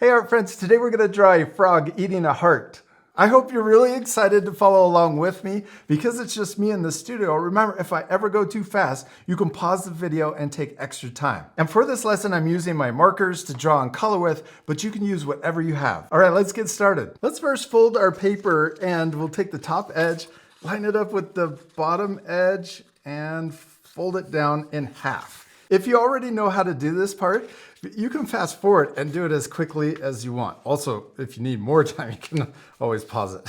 Hey art friends, today we're going to draw a frog eating a heart. I hope you're really excited to follow along with me. Because it's just me in the studio, remember, if I ever go too fast, you can pause the video and take extra time. And for this lesson, I'm using my markers to draw and color with, but you can use whatever you have. All right, let's get started. Let's first fold our paper and we'll take the top edge, line it up with the bottom edge and fold it down in half. If you already know how to do this part, you can fast forward and do it as quickly as you want. Also, if you need more time, you can always pause it.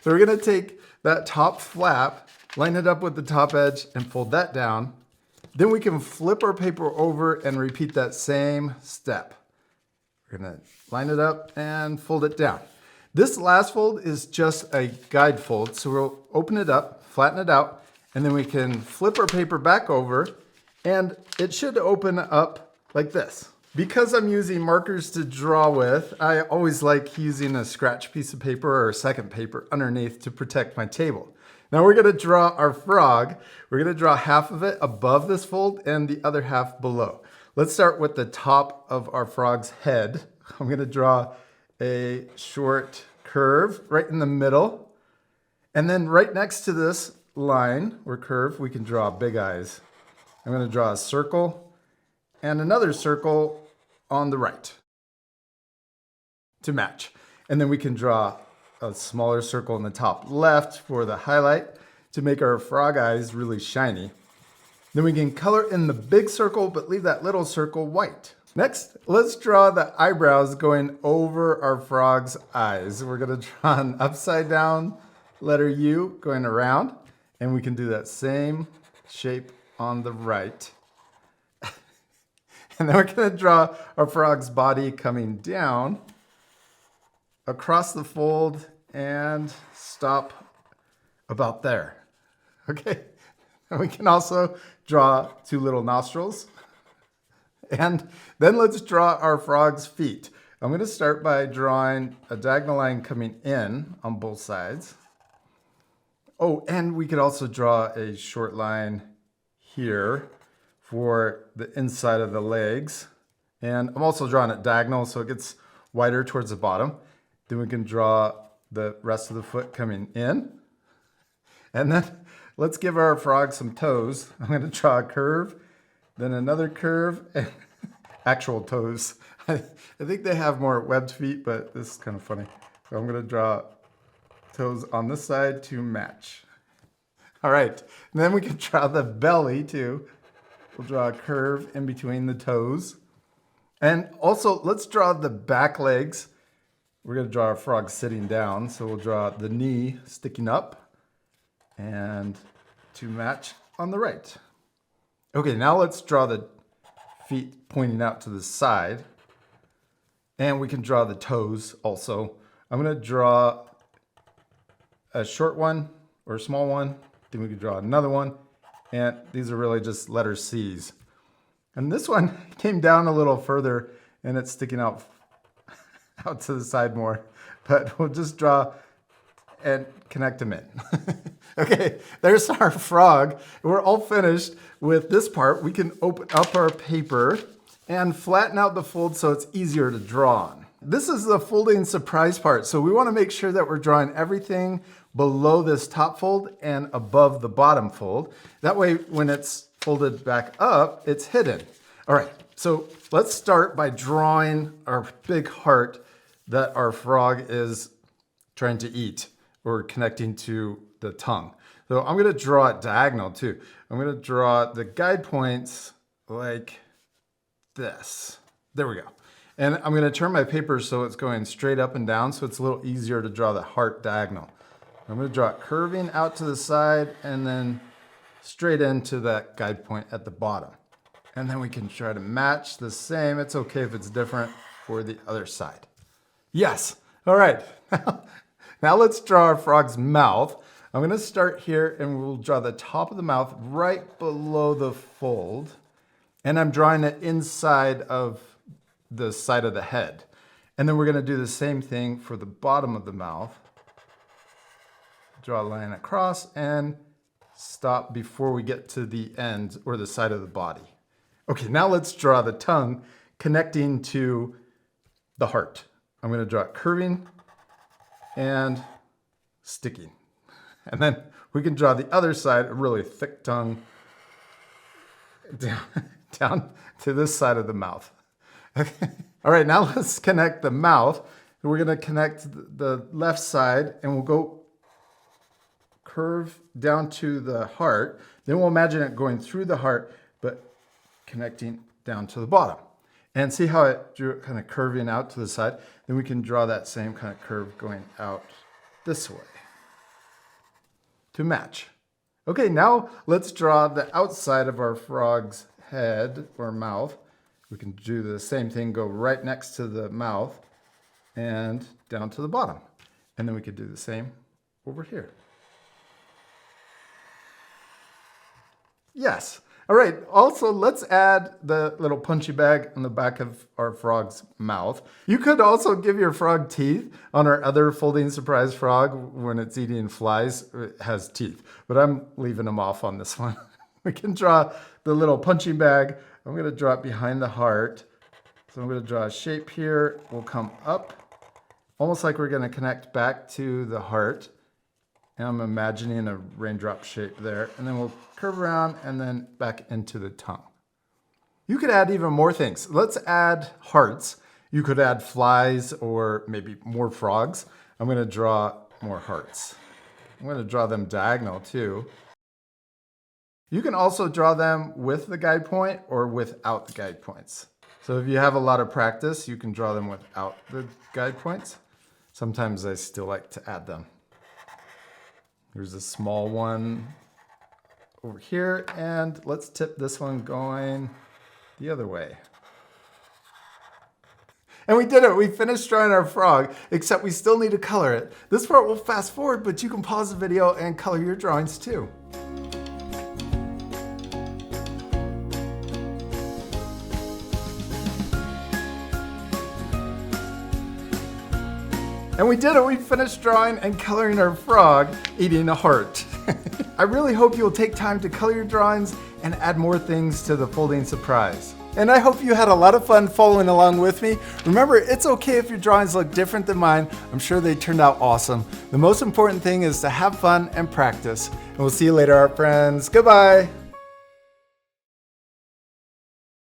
So we're gonna take that top flap, line it up with the top edge and fold that down. Then we can flip our paper over and repeat that same step. We're gonna line it up and fold it down. This last fold is just a guide fold. So we'll open it up, flatten it out, and then we can flip our paper back over and it should open up like this. Because I'm using markers to draw with, I always like using a scratch piece of paper or a second paper underneath to protect my table. Now we're gonna draw our frog. We're gonna draw half of it above this fold and the other half below. Let's start with the top of our frog's head. I'm gonna draw a short curve right in the middle. And then right next to this line or curve, we can draw big eyes. I'm going to draw a circle and another circle on the right to match. And then we can draw a smaller circle in the top left for the highlight to make our frog eyes really shiny. Then we can color in the big circle, but leave that little circle white. Next, let's draw the eyebrows going over our frog's eyes. We're going to draw an upside down letter U going around, and we can do that same shape on the right. And then we're going to draw our frog's body coming down across the fold and stop about there. Okay. And we can also draw two little nostrils. And then let's draw our frog's feet. I'm going to start by drawing a diagonal line coming in on both sides. Oh, and we could also draw a short line here for the inside of the legs. And I'm also drawing it diagonal so it gets wider towards the bottom. Then we can draw the rest of the foot coming in. And then let's give our frog some toes. I'm going to draw a curve, then another curve, and actual toes. I think they have more webbed feet, but this is kind of funny. So I'm going to draw toes on this side to match. All right, and then we can draw the belly too. We'll draw a curve in between the toes. And also, let's draw the back legs. We're going to draw our frog sitting down, so we'll draw the knee sticking up and to match on the right. Okay, now let's draw the feet pointing out to the side. And we can draw the toes also. I'm going to draw a short one or a small one. Then we can draw another one. And these are really just letter C's. And this one came down a little further and it's sticking out to the side more. But we'll just draw and connect them in. Okay, there's our frog. We're all finished with this part. We can open up our paper and flatten out the fold so it's easier to draw on. This is the folding surprise part. So we want to make sure that we're drawing everything below this top fold and above the bottom fold. That way, when it's folded back up, it's hidden. All right, so let's start by drawing our big heart that our frog is trying to eat or connecting to the tongue. So I'm going to draw it diagonal too. I'm going to draw the guide points like this. There we go. And I'm going to turn my paper so it's going straight up and down, so it's a little easier to draw the heart diagonal. I'm going to draw it curving out to the side and then straight into that guide point at the bottom. And then we can try to match the same. It's okay if it's different for the other side. Yes. All right. Now let's draw our frog's mouth. I'm going to start here and we'll draw the top of the mouth right below the fold. And I'm drawing it inside of the side of the head. And then we're going to do the same thing for the bottom of the mouth. Draw a line across and stop before we get to the end or the side of the body. Okay, now let's draw the tongue connecting to the heart. I'm going to draw it curving and sticking. And then we can draw the other side, a really thick tongue, down to this side of the mouth. Okay. All right, now let's connect the mouth. We're going to connect the left side and we'll go curve down to the heart. Then we'll imagine it going through the heart, but connecting down to the bottom. And see how it drew it kind of curving out to the side? Then we can draw that same kind of curve going out this way to match. Okay, now let's draw the outside of our frog's head or mouth. We can do the same thing, go right next to the mouth and down to the bottom. And then we could do the same over here. Yes. All right, also let's add the little punchy bag on the back of our frog's mouth. You could also give your frog teeth. On our other folding surprise frog, when it's eating flies, it has teeth. But I'm leaving them off on this one. We can draw the little punching bag. I'm going to draw it behind the heart. So I'm going to draw a shape here. We'll come up, almost like we're going to connect back to the heart. And I'm imagining a raindrop shape there. And then we'll curve around and then back into the tongue. You could add even more things. Let's add hearts. You could add flies or maybe more frogs. I'm going to draw more hearts. I'm going to draw them diagonal too. You can also draw them with the guide point or without the guide points. So if you have a lot of practice, you can draw them without the guide points. Sometimes I still like to add them. Here's a small one over here, and let's tip this one going the other way. And we did it. We finished drawing our frog, except we still need to color it. This part will fast forward, but you can pause the video and color your drawings too. And we did it. We finished drawing and coloring our frog eating a heart. I really hope you'll take time to color your drawings and add more things to the folding surprise. And I hope you had a lot of fun following along with me. Remember, it's okay if your drawings look different than mine. I'm sure they turned out awesome. The most important thing is to have fun and practice. And we'll see you later, art friends. Goodbye.